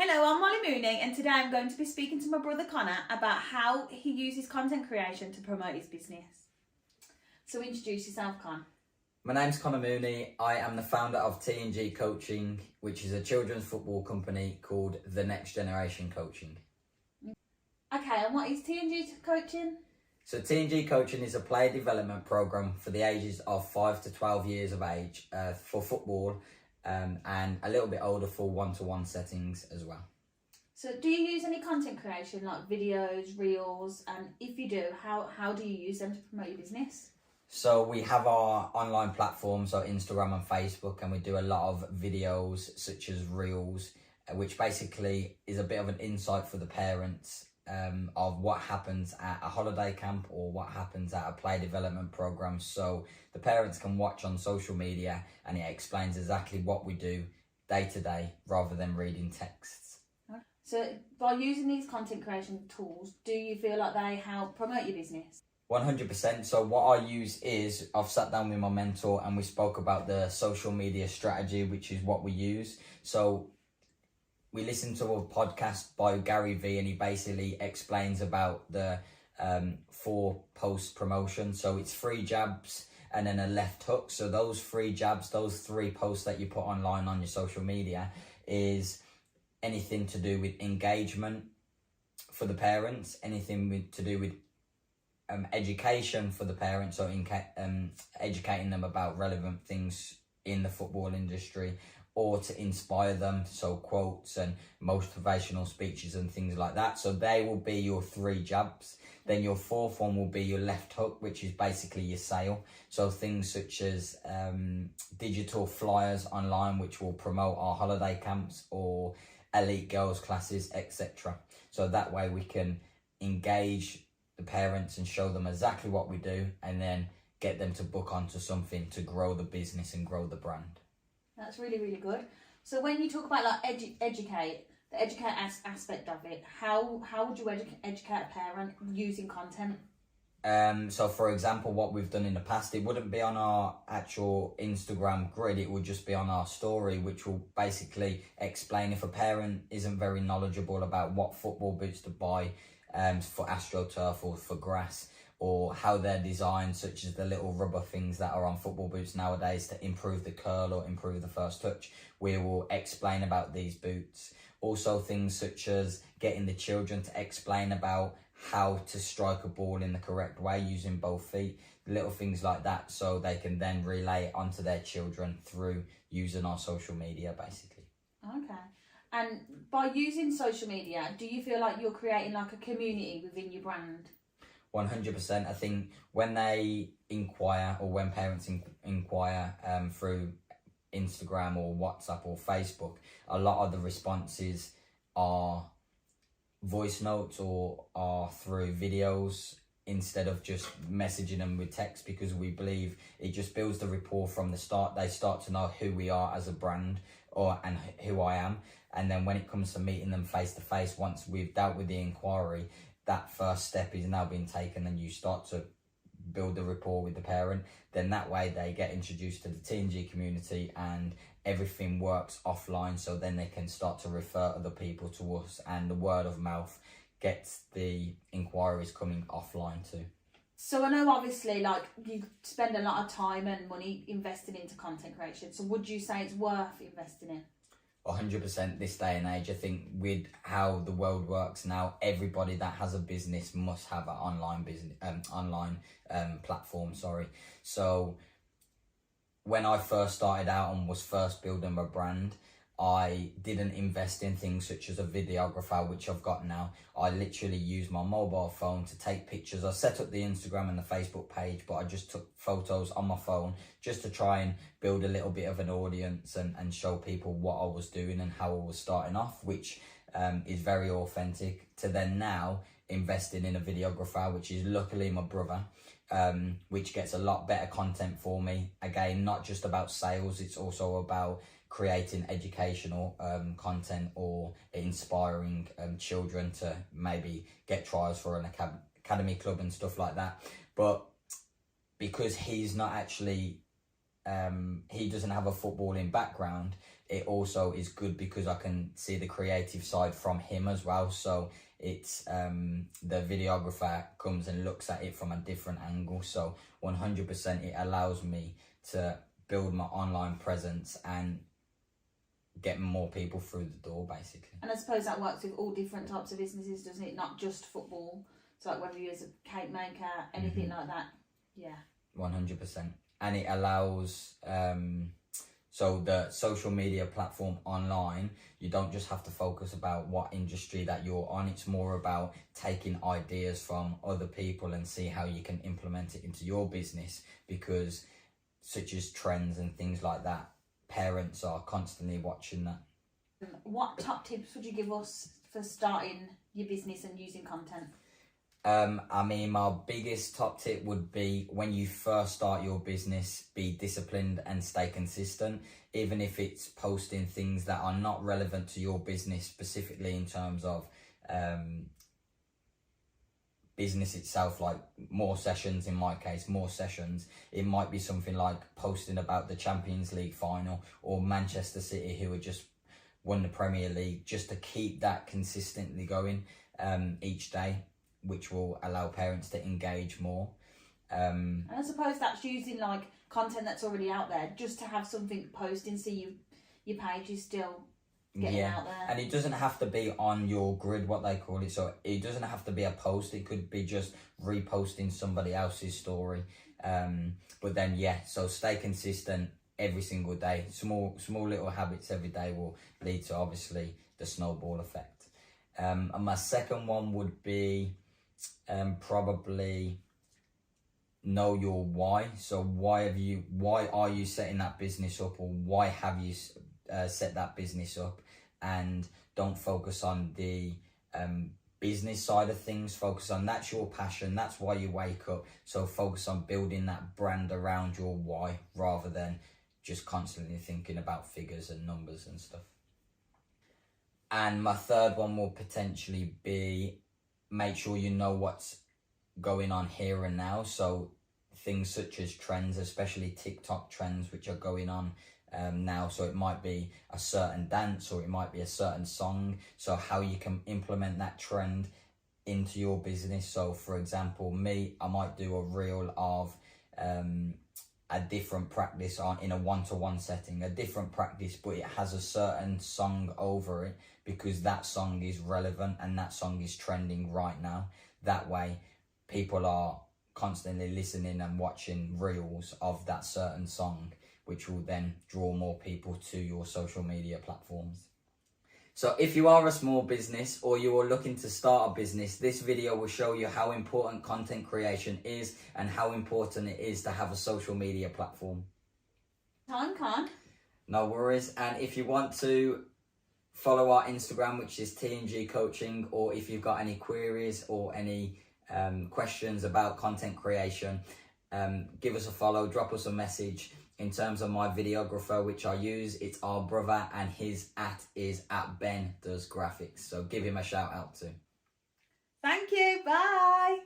Hello, I'm Molly Mooney, and today I'm going to be speaking to my brother Connor about how he uses content creation to promote his business. So introduce yourself, Con. My name's Connor Mooney. I am the founder of T&G Coaching, which is a children's football company called The Next Generation Coaching. Okay, and what is T&G Coaching? So T&G Coaching is a player development program for the ages of 5 to 12 years of age for football, and a little bit older for one-to-one settings as well. So do you use any content creation like videos, reels, and if you do, how do you use them to promote your business? So we have our online platforms, so Instagram and Facebook, and we do a lot of videos such as reels, which basically is a bit of an insight for the parents of what happens at a holiday camp or what happens at a play development program. So the parents can watch on social media and it explains exactly what we do day to day rather than reading texts. So by using these content creation tools, do you feel like they help promote your business? 100%. So what I use is I've sat down with my mentor and we spoke about the social media strategy, which is what we use. So we listened to a podcast by Gary Vee and he basically explains about the 4 post promotion. So it's 3 jabs and then a left hook. So those 3 jabs, those 3 posts that you put online on your social media is anything to do with engagement for the parents, anything to do with education for the parents, so educating them about relevant things in the football industry, or to inspire them, so quotes and motivational speeches and things like that. So they will be your 3 jabs. Then your 4th one will be your left hook, which is basically your sale. So things such as digital flyers online, which will promote our holiday camps or elite girls classes, etc. So that way we can engage the parents and show them exactly what we do and then get them to book onto something to grow the business and grow the brand. That's really, really good. So when you talk about like educate, the educate aspect of it, how would you educate a parent using content? So for example, what we've done in the past, it wouldn't be on our actual Instagram grid, it would just be on our story, which will basically explain if a parent isn't very knowledgeable about what football boots to buy for AstroTurf or for grass, or how they're designed, such as the little rubber things that are on football boots nowadays to improve the curl or improve the first touch. We will explain about these boots. Also things such as getting the children to explain about how to strike a ball in the correct way using both feet, little things like that, so they can then relay it onto their children through using our social media basically. Okay. And by using social media, do you feel like you're creating like a community within your brand? 100%. I think when they inquire, or when parents inquire through Instagram or WhatsApp or Facebook, a lot of the responses are voice notes or are through videos instead of just messaging them with text, because we believe it just builds the rapport from the start. They start to know who we are as a brand and who I am. And then when it comes to meeting them face to face, once we've dealt with the inquiry, that first step is now being taken and you start to build the rapport with the parent. Then that way they get introduced to the T&G community and everything works offline, so then they can start to refer other people to us and the word of mouth gets the inquiries coming offline too. So I know obviously like you spend a lot of time and money investing into content creation, so would you say it's worth investing in? 100% this day and age. I think with how the world works now, everybody that has a business must have an online business, platform. So when I first started out and was first building my brand, I didn't invest in things such as a videographer, which I've got now. I literally used my mobile phone to take pictures. I set up the Instagram and the Facebook page, but I just took photos on my phone just to try and build a little bit of an audience and show people what I was doing and how I was starting off, which is very authentic, to then now investing in a videographer, which is luckily my brother, which gets a lot better content for me. Again, not just about sales, it's also about creating educational content or inspiring children to maybe get trials for an academy club and stuff like that. But because he's not actually he doesn't have a footballing background, it also is good because I can see the creative side from him as well. So it's the videographer comes and looks at it from a different angle. So 100% it allows me to build my online presence and get more people through the door, basically. And I suppose that works with all different types of businesses, doesn't it? Not just football. So like whether you're a cake maker, anything like that. Yeah. 100%. And it allows so the social media platform online, you don't just have to focus about what industry that you're on. It's more about taking ideas from other people and see how you can implement it into your business, because such as trends and things like that, parents are constantly watching that. What top tips would you give us for starting your business and using content? I mean, my biggest top tip would be, when you first start your business, be disciplined and stay consistent, even if it's posting things that are not relevant to your business specifically in terms of business itself, like more sessions. In my case, more sessions. It might be something like posting about the Champions League final or Manchester City, who had just won the Premier League, just to keep that consistently going each day, which will allow parents to engage more. And I suppose that's using like content that's already out there, just to have something posting, so your page is still getting out there. And it doesn't have to be on your grid, what they call it. So it doesn't have to be a post. It could be just reposting somebody else's story. But then so stay consistent every single day. Small little habits every day will lead to obviously the snowball effect. And my second one would be probably know your why. So why are you setting that business up, or why have you set that business up? And don't focus on the business side of things. Focus on, that's your passion, that's why you wake up. So focus on building that brand around your why, rather than just constantly thinking about figures and numbers and stuff. And my third one will potentially be, make sure you know what's going on here and now. So things such as trends, especially TikTok trends, which are going on now. So it might be a certain dance, or it might be a certain song. So how you can implement that trend into your business. So for example, I might do a reel of a different practice in a one-to-one setting, a different practice, but it has a certain song over it, because that song is relevant and that song is trending right now. That way people are constantly listening and watching reels of that certain song, which will then draw more people to your social media platforms. So if you are a small business, or you are looking to start a business, this video will show you how important content creation is and how important it is to have a social media platform. Time, Khan. No worries. And if you want to follow our Instagram, which is T&G Coaching, or if you've got any queries or any questions about content creation, give us a follow, drop us a message. In terms of my videographer, which I use, it's our brother, and his is @Ben Does Graphics. So give him a shout out too. Thank you. Bye.